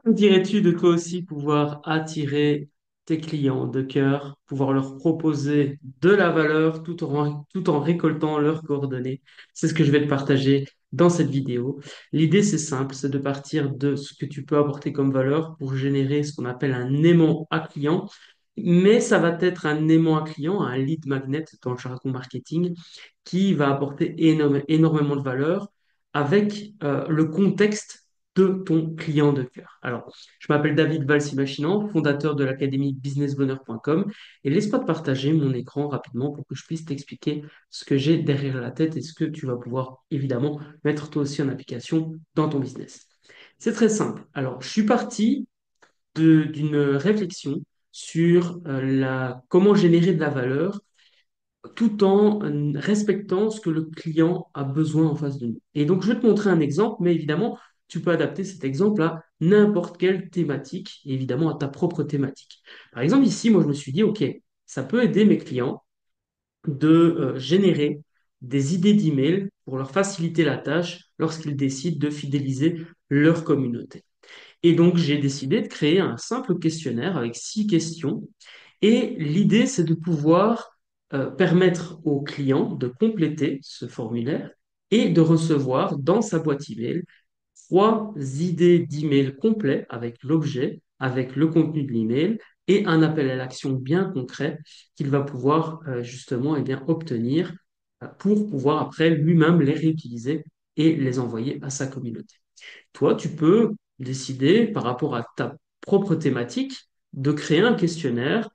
Dirais-tu de toi aussi pouvoir attirer tes clients de cœur, pouvoir leur proposer de la valeur tout en récoltant leurs coordonnées? C'est ce que je vais te partager dans cette vidéo. L'idée, c'est simple, c'est de partir de ce que tu peux apporter comme valeur pour générer ce qu'on appelle un aimant à client. Mais ça va être un aimant à client, un lead magnet dans le jargon marketing, qui va apporter énormément de valeur avec le contexte de ton client de cœur. Alors, je m'appelle David Valls-Imaginant, fondateur de l'académie businessbonheur.com, et laisse-moi te partager mon écran rapidement pour que je puisse t'expliquer ce que j'ai derrière la tête et ce que tu vas pouvoir évidemment mettre toi aussi en application dans ton business. C'est très simple. Alors, je suis parti d'une réflexion sur comment générer de la valeur tout en respectant ce que le client a besoin en face de nous. Et donc, je vais te montrer un exemple, mais évidemment, tu peux adapter cet exemple à n'importe quelle thématique, et évidemment à ta propre thématique. Par exemple, ici, moi, je me suis dit, OK, ça peut aider mes clients de générer des idées d'email pour leur faciliter la tâche lorsqu'ils décident de fidéliser leur communauté. Et donc, j'ai décidé de créer un simple questionnaire avec 6 questions. Et l'idée, c'est de pouvoir permettre au client de compléter ce formulaire et de recevoir dans sa boîte email 3 idées d'email complets avec l'objet, avec le contenu de l'email et un appel à l'action bien concret qu'il va pouvoir justement obtenir pour pouvoir après lui-même les réutiliser et les envoyer à sa communauté. Toi, tu peux décider par rapport à ta propre thématique de créer un questionnaire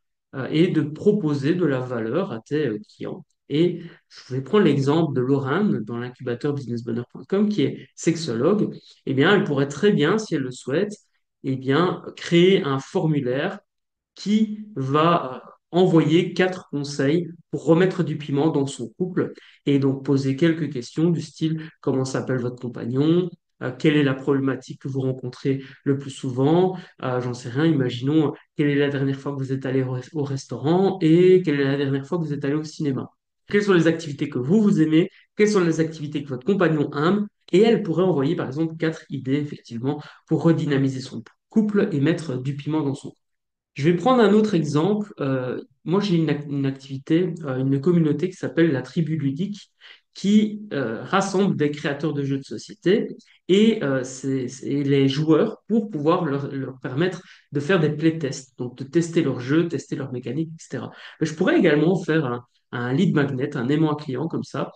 et de proposer de la valeur à tes clients. Et je vais prendre l'exemple de Lorraine dans l'incubateur businessbonheur.com qui est sexologue. Eh bien, elle pourrait très bien, si elle le souhaite, créer un formulaire qui va envoyer 4 conseils pour remettre du piment dans son couple et donc poser quelques questions du style comment s'appelle votre compagnon, quelle est la problématique que vous rencontrez le plus souvent, j'en sais rien, imaginons quelle est la dernière fois que vous êtes allé au restaurant et quelle est la dernière fois que vous êtes allé au cinéma. Quelles sont les activités que vous aimez, quelles sont les activités que votre compagnon aime, et elle pourrait envoyer par exemple 4 idées effectivement pour redynamiser son couple et mettre du piment dans son couple. Je vais prendre un autre exemple. Moi, j'ai une activité, une communauté qui s'appelle la Tribu Ludique, qui rassemble des créateurs de jeux de société et c'est les joueurs pour pouvoir leur permettre de faire des playtests, donc de tester leurs jeux, tester leurs mécaniques, etc. Mais je pourrais également faire un lead magnet, un aimant à client comme ça,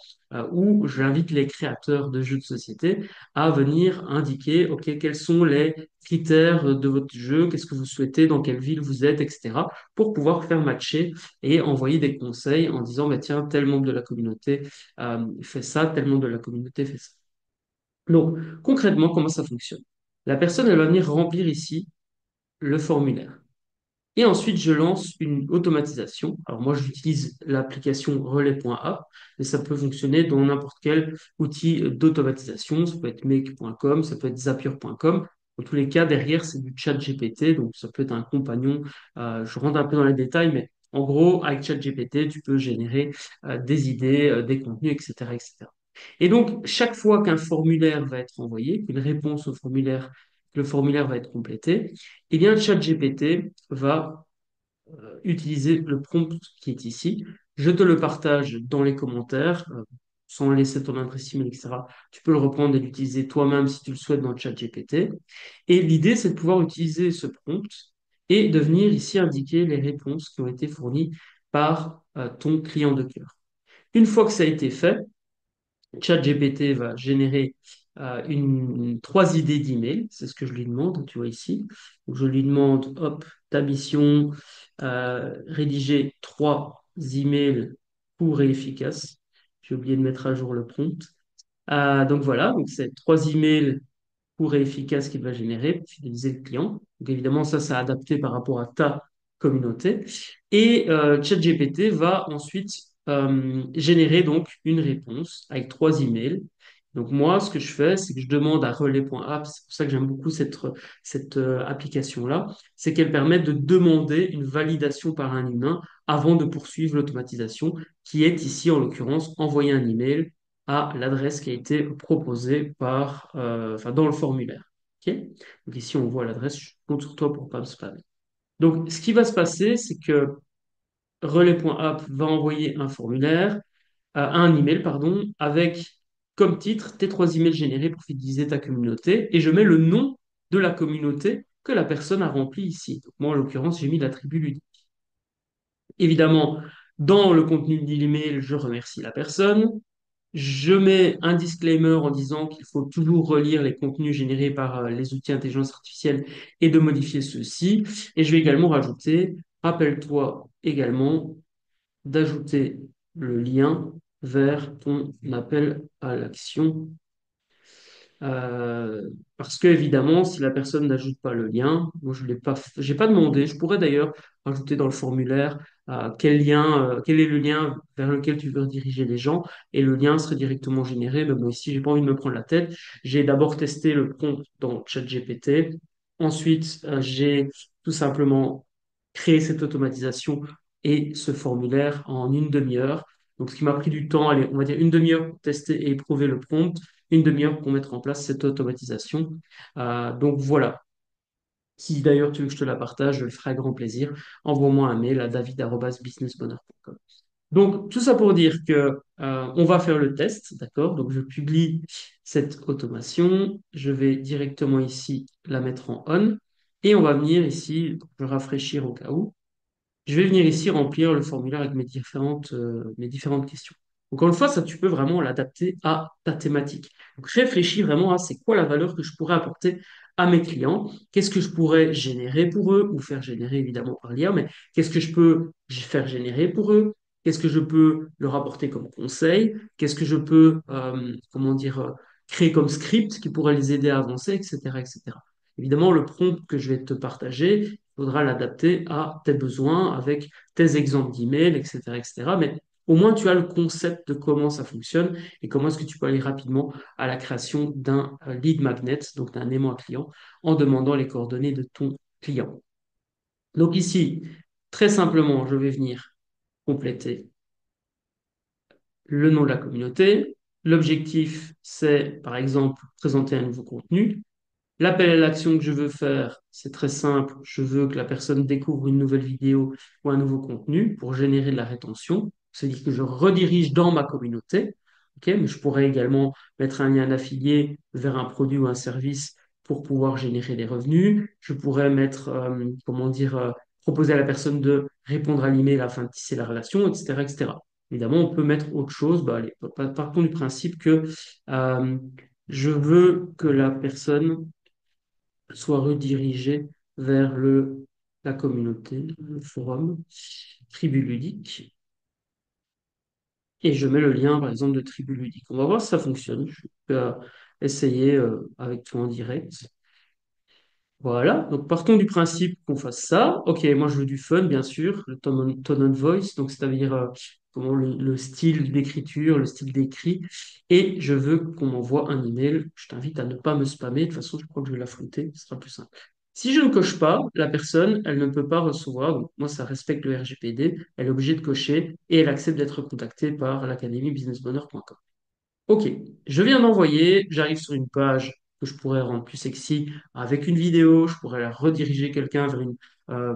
où j'invite les créateurs de jeux de société à venir indiquer, OK, quels sont les critères de votre jeu, qu'est-ce que vous souhaitez, dans quelle ville vous êtes, etc., pour pouvoir faire matcher et envoyer des conseils en disant, bah, tiens, tel membre de la communauté fait ça, tel membre de la communauté fait ça. Donc, concrètement, comment ça fonctionne? La personne, elle va venir remplir ici le formulaire. Et ensuite, je lance une automatisation. Alors moi, j'utilise l'application relais.app, mais ça peut fonctionner dans n'importe quel outil d'automatisation. Ça peut être make.com, ça peut être zapier.com. Dans tous les cas, derrière, c'est du chat GPT, donc ça peut être un compagnon. Je rentre un peu dans les détails, mais en gros, avec chat GPT, tu peux générer des idées, des contenus, etc., etc. Et donc, chaque fois qu'un formulaire va être envoyé, qu'une réponse au formulaire, que le formulaire va être complété, eh bien, ChatGPT va utiliser le prompt qui est ici. Je te le partage dans les commentaires, sans laisser ton adresse email, etc. Tu peux le reprendre et l'utiliser toi-même si tu le souhaites dans le chat GPT. Et l'idée, c'est de pouvoir utiliser ce prompt et de venir ici indiquer les réponses qui ont été fournies par ton client de cœur. Une fois que ça a été fait, ChatGPT va générer 3 idées d'email, c'est ce que je lui demande, tu vois ici. Donc, je lui demande, hop, ta mission, rédiger 3 emails courts et efficaces. J'ai oublié de mettre à jour le prompt. Donc voilà, donc c'est 3 emails courts et efficaces qu'il va générer pour fidéliser le client. Donc évidemment, ça, c'est adapté par rapport à ta communauté. Et ChatGPT va ensuite générer donc une réponse avec 3 emails. Donc moi, ce que je fais, c'est que je demande à relais.app, c'est pour ça que j'aime beaucoup cette application-là, c'est qu'elle permet de demander une validation par un humain avant de poursuivre l'automatisation, qui est ici en l'occurrence envoyer un email à l'adresse qui a été proposée dans le formulaire. OK? Donc ici, on voit l'adresse. Je compte sur toi pour pas me spammer. Donc, ce qui va se passer, c'est que relais.app va envoyer un formulaire, un email, pardon, avec comme titre tes trois emails générés pour fidéliser ta communauté. Et je mets le nom de la communauté que la personne a rempli ici. Donc, moi, en l'occurrence, j'ai mis la tribu ludique. Évidemment, dans le contenu de l'email, je remercie la personne. Je mets un disclaimer en disant qu'il faut toujours relire les contenus générés par les outils d'intelligence artificielle et de modifier ceux-ci. Et je vais également rajouter, rappelle-toi également d'ajouter le lien vers ton appel à l'action parce que évidemment, si la personne n'ajoute pas le lien, moi je l'ai pas, j'ai pas demandé. Je pourrais d'ailleurs rajouter dans le formulaire quel lien, quel est le lien vers lequel tu veux rediriger les gens, et le lien serait directement généré. Mais bon, ici, j'ai pas envie de me prendre la tête. J'ai d'abord testé le prompt dans ChatGPT. Ensuite, j'ai tout simplement créé cette automatisation et ce formulaire en une demi-heure. Donc, ce qui m'a pris du temps, allez, on va dire une demi-heure pour tester et éprouver le prompt, une demi-heure pour mettre en place cette automatisation. Donc voilà. Si d'ailleurs tu veux que je te la partage, je le ferai avec grand plaisir. Envoie-moi un mail à david@businessbonheur.com. Donc tout ça pour dire que on va faire le test, d'accord? Donc je publie cette automation, je vais directement ici la mettre en on et on va venir ici, je vais rafraîchir au cas où. Je vais venir ici remplir le formulaire avec mes différentes questions. Encore une fois, ça, tu peux vraiment l'adapter à ta thématique. Donc, réfléchis vraiment à c'est quoi la valeur que je pourrais apporter à mes clients, qu'est-ce que je pourrais générer pour eux, ou faire générer évidemment par l'IA, mais qu'est-ce que je peux faire générer pour eux, qu'est-ce que je peux leur apporter comme conseil, qu'est-ce que je peux, comment dire, créer comme script qui pourrait les aider à avancer, etc., etc. Évidemment, le prompt que je vais te partager, il faudra l'adapter à tes besoins avec tes exemples d'emails, etc., etc. Mais au moins, tu as le concept de comment ça fonctionne et comment est-ce que tu peux aller rapidement à la création d'un lead magnet, donc d'un aimant à client, en demandant les coordonnées de ton client. Donc ici, très simplement, je vais venir compléter le nom de la communauté. L'objectif, c'est, par exemple, présenter un nouveau contenu. L'appel à l'action que je veux faire, c'est très simple. Je veux que la personne découvre une nouvelle vidéo ou un nouveau contenu pour générer de la rétention. C'est-à-dire que je redirige dans ma communauté. Ok, mais je pourrais également mettre un lien d'affilié vers un produit ou un service pour pouvoir générer des revenus. Je pourrais mettre, comment dire, proposer à la personne de répondre à l'email afin de tisser la relation, etc., etc. Évidemment, on peut mettre autre chose. Bah, allez, partons du principe que euh, je veux que la personne soit redirigé vers la communauté, le forum, Tribu Ludique. Et je mets le lien, par exemple, de Tribu Ludique. On va voir si ça fonctionne. Je peux essayer avec toi en direct. Voilà, donc partons du principe qu'on fasse ça. Ok, moi je veux du fun, bien sûr, le tone of voice, donc c'est-à-dire comment le style d'écriture, le style d'écrit. Et je veux qu'on m'envoie un email. Je t'invite à ne pas me spammer. De toute façon, je crois que je vais la flouter, ce sera plus simple. Si je ne coche pas, la personne, elle ne peut pas recevoir. Donc moi, ça respecte le RGPD. Elle est obligée de cocher et elle accepte d'être contactée par l'académie businessbonheur.com. Ok, je viens d'envoyer, j'arrive sur une page que je pourrais rendre plus sexy avec une vidéo, je pourrais la rediriger quelqu'un vers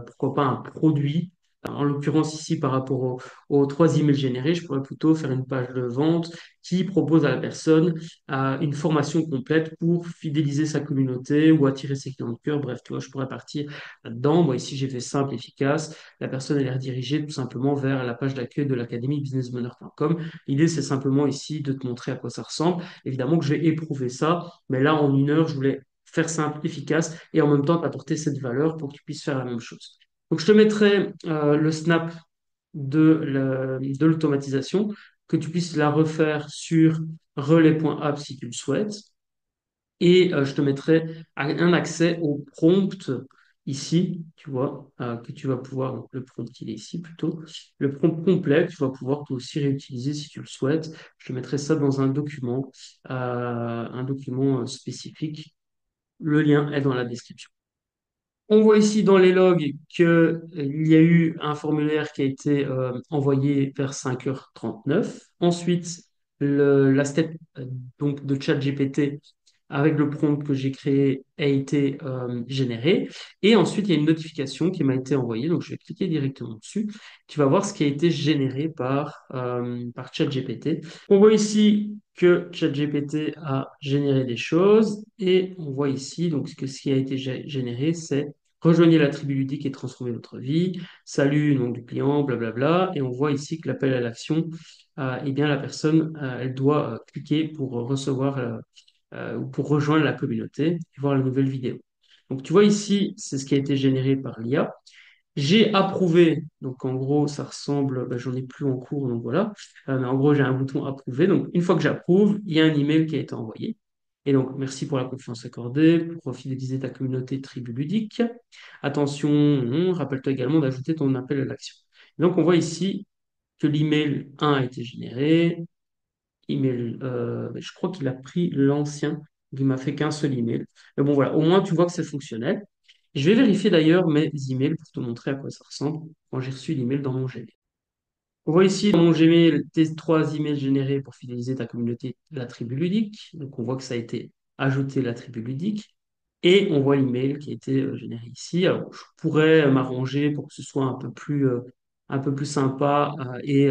pourquoi pas un produit. En l'occurrence ici par rapport aux trois emails générés, je pourrais plutôt faire une page de vente qui propose à la personne une formation complète pour fidéliser sa communauté ou attirer ses clients de cœur. Bref, tu vois, je pourrais partir là-dedans. Moi ici j'ai fait simple, efficace. La personne elle est redirigée tout simplement vers la page d'accueil de l'académie businessbonheur.com. L'idée, c'est simplement ici de te montrer à quoi ça ressemble. Évidemment que je vais éprouver ça, mais là, en une heure, je voulais faire simple, efficace et en même temps t'apporter cette valeur pour que tu puisses faire la même chose. Donc, je te mettrai le snap de l'automatisation, que tu puisses la refaire sur relais.app si tu le souhaites. Et je te mettrai un accès au prompt ici, tu vois, que tu vas pouvoir, donc le prompt il est ici plutôt, le prompt complet que tu vas pouvoir toi aussi réutiliser si tu le souhaites. Je te mettrai ça dans un document spécifique. Le lien est dans la description. On voit ici dans les logs qu'il y a eu un formulaire qui a été envoyé vers 5h39. Ensuite, la step donc, de ChatGPT avec le prompt que j'ai créé a été généré. Et ensuite, il y a une notification qui m'a été envoyée. Donc, je vais cliquer directement dessus. Tu vas voir ce qui a été généré par ChatGPT. On voit ici que ChatGPT a généré des choses. Et on voit ici donc, que ce qui a été généré, c'est rejoignez la tribu ludique et transformez votre vie. Salut, nom du client, blablabla. Et on voit ici que l'appel à l'action, eh bien, la personne, elle doit cliquer pour recevoir ou pour rejoindre la communauté et voir la nouvelle vidéo. Donc, tu vois ici, c'est ce qui a été généré par l'IA. J'ai approuvé, donc en gros, ça ressemble, j'en ai plus en cours, donc voilà. Mais en gros, j'ai un bouton approuvé. Donc, une fois que j'approuve, il y a un email qui a été envoyé. Et donc, merci pour la confiance accordée, pour fidéliser ta communauté tribu ludique. Attention, rappelle-toi également d'ajouter ton appel à l'action. Donc, on voit ici que l'email 1 a été généré, email. Je crois qu'il a pris l'ancien. Il m'a fait qu'un seul email. Mais bon, voilà, au moins tu vois que c'est fonctionnel. Je vais vérifier d'ailleurs mes emails pour te montrer à quoi ça ressemble quand j'ai reçu l'email dans mon Gmail. On voit ici dans mon Gmail tes 3 emails générés pour fidéliser ta communauté, la tribu ludique. Donc on voit que ça a été ajouté, la tribu ludique. Et on voit l'email qui a été généré ici. Alors je pourrais m'arranger pour que ce soit un peu plus sympa et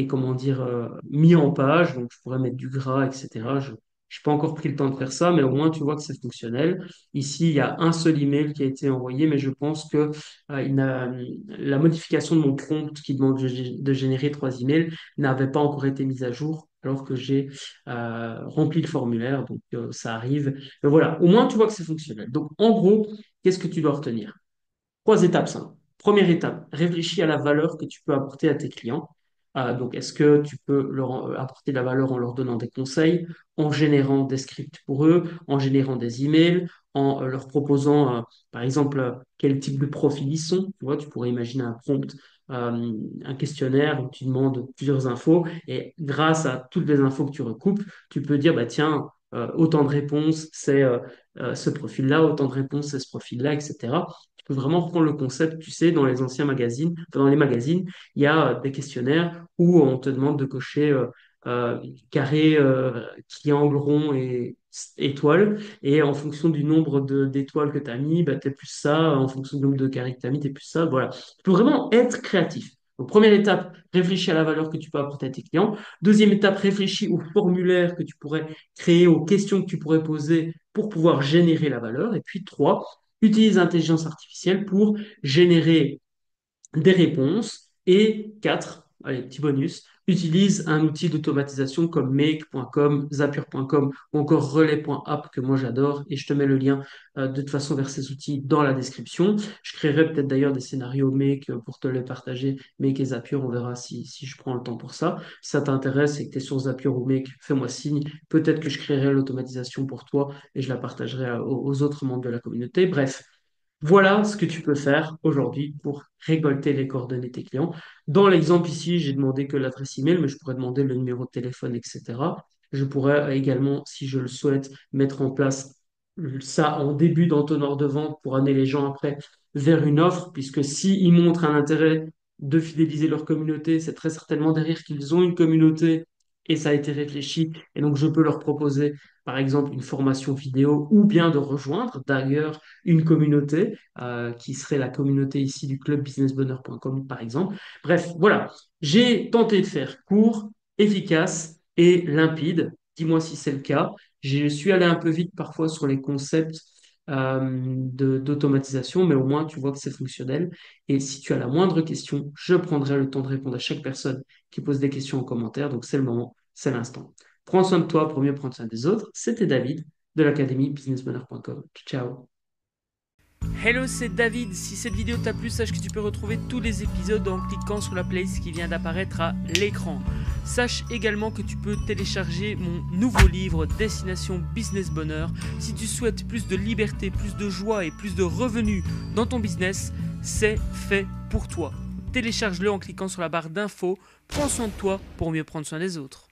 comment dire, mis en page. Donc, je pourrais mettre du gras, etc. Je n'ai pas encore pris le temps de faire ça, mais au moins, tu vois que c'est fonctionnel. Ici, il y a un seul email qui a été envoyé, mais je pense que la modification de mon prompt qui demande de générer 3 emails n'avait pas encore été mise à jour. Alors que j'ai rempli le formulaire, donc ça arrive. Mais voilà, au moins tu vois que c'est fonctionnel. Donc en gros, qu'est-ce que tu dois retenir? 3 étapes simples. Première étape, réfléchis à la valeur que tu peux apporter à tes clients. Donc, est-ce que tu peux leur apporter de la valeur en leur donnant des conseils, en générant des scripts pour eux, en générant des emails, en leur proposant, par exemple, quel type de profil ils sont. Tu vois, tu pourrais imaginer un prompt, un questionnaire où tu demandes plusieurs infos et grâce à toutes les infos que tu recoupes, tu peux dire, bah, tiens, autant de réponses, c'est ce profil-là, autant de réponses, c'est ce profil-là, etc. Tu peux vraiment prendre le concept, tu sais, dans les anciens magazines, dans les magazines, il y a des questionnaires où on te demande de cocher carré, triangle, rond et étoile. Et en fonction du nombre d'étoiles que tu as mis, bah, tu es plus ça. En fonction du nombre de carrés que tu as mis, tu es plus ça. Voilà. Tu peux vraiment être créatif. Donc, première étape, réfléchis à la valeur que tu peux apporter à tes clients. Deuxième étape, réfléchis au formulaire que tu pourrais créer, aux questions que tu pourrais poser pour pouvoir générer la valeur. Et puis, trois, utilise l'intelligence artificielle pour générer des réponses. Et 4, allez, petit bonus, utilise un outil d'automatisation comme make.com, zapier.com ou encore relay.app que moi j'adore et je te mets le lien de toute façon vers ces outils dans la description. Je créerai peut-être d'ailleurs des scénarios make pour te les partager, make et Zapier, on verra si je prends le temps pour ça. Si ça t'intéresse et que tu es sur Zapier ou make, fais-moi signe. Peut-être que je créerai l'automatisation pour toi et je la partagerai aux autres membres de la communauté. Bref, voilà ce que tu peux faire aujourd'hui pour récolter les coordonnées de tes clients. Dans l'exemple ici, j'ai demandé que l'adresse email, mais je pourrais demander le numéro de téléphone, etc. Je pourrais également, si je le souhaite, mettre en place ça en début d'entonnoir de vente pour amener les gens après vers une offre, puisque s'ils montrent un intérêt de fidéliser leur communauté, c'est très certainement derrière qu'ils ont une communauté et ça a été réfléchi. Et donc, je peux leur proposer, par exemple, une formation vidéo ou bien de rejoindre d'ailleurs une communauté qui serait la communauté ici du club businessbonheur.com par exemple. Bref, voilà, j'ai tenté de faire court, efficace et limpide. Dis-moi si c'est le cas. Je suis allé un peu vite parfois sur les concepts d'automatisation, mais au moins tu vois que c'est fonctionnel. Et si tu as la moindre question, je prendrai le temps de répondre à chaque personne qui pose des questions en commentaire. Donc c'est le moment, c'est l'instant. Prends soin de toi pour mieux prendre soin des autres. C'était David de l'académie businessbonheur.com. Ciao. Hello, c'est David. Si cette vidéo t'a plu, sache que tu peux retrouver tous les épisodes en cliquant sur la playlist qui vient d'apparaître à l'écran. Sache également que tu peux télécharger mon nouveau livre Destination Business Bonheur. Si tu souhaites plus de liberté, plus de joie et plus de revenus dans ton business, c'est fait pour toi. Télécharge-le en cliquant sur la barre d'infos. Prends soin de toi pour mieux prendre soin des autres.